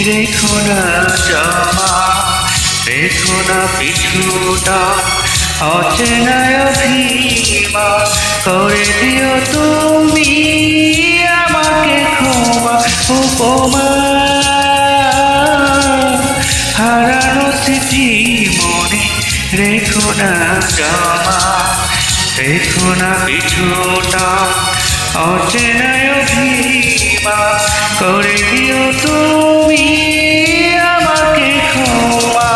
রেখো না জমা, রেখো না পিছুটা, অচেনায় অভিমান করে দিও তুমি আমাকে ক্ষমা উপমা। হারানো স্মৃতি মনে রেখো না জমা, রেখো না পিছুটা, অচেনায় অভিমান করে দিও তুমি আমাকে ক্ষমা।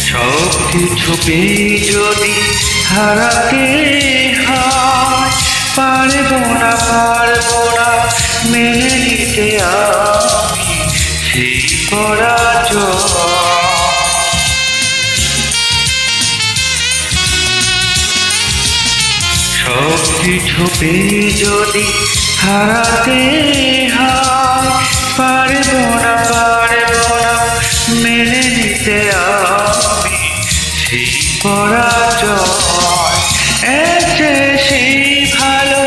সব কিছু পেয়ে যদি হারাতে হয়, পারবো না মেনে নিতে আমি সেই পরাজয়। সব কিছু পেয়ে যদি হারাতে হয়, পারবো না মেনে নিতে আমি সেই পরাজয়। এসে সেই ভালো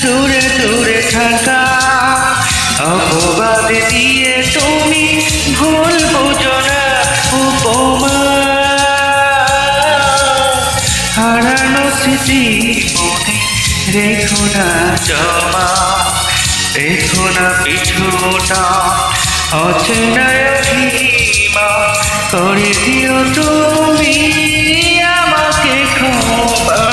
দূরে দূরে থাকা, অপবাদ দিয়ে তুমি ভুল বুঝো না উপমা। হারানো স্মৃতি মনে রেখো না জমা, রেখো না পিছুটা, অচেনায় অভিমান করে দিও তুমি আমাকে ক্ষমা।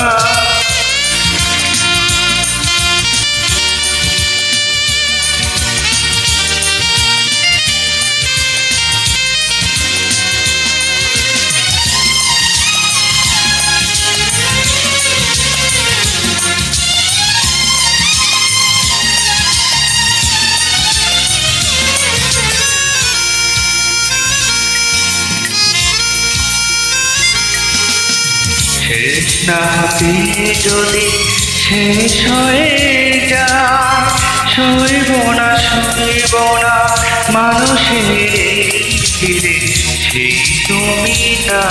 শেষ না হতে যদি শেষ হয়ে যায়, সইব না মানুষের ফিরে সেই তুমি না।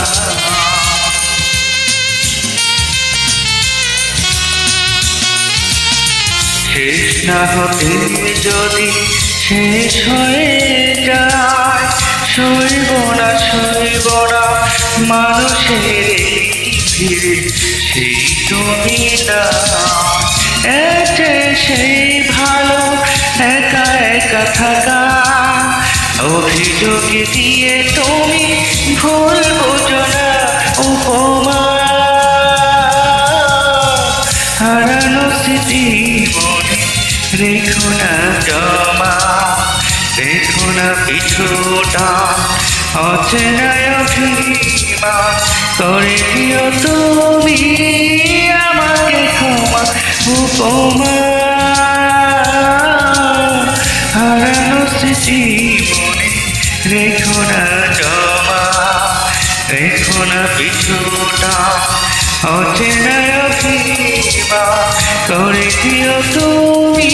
শেষ না হতে যদি শেষ হয়ে যায়, সইব না মানুষের ফিরে সেই তুমি না। এসে সেই ভালো একা একা থাকা, অভিযোগ দিয়ে তুমি ভুল বুঝো না উপমা। হারানো স্মৃতি মনে রেখো না জমা, রেখো না পিছুটা, অচেনায় অভিমান করে দিও তুমি আমাকে ক্ষমা উপমা। হারানো স্মৃতি মনে রেখো না জমা, রেখো না পিছুটা, অচেনায় অভিমান করে দিও তুমি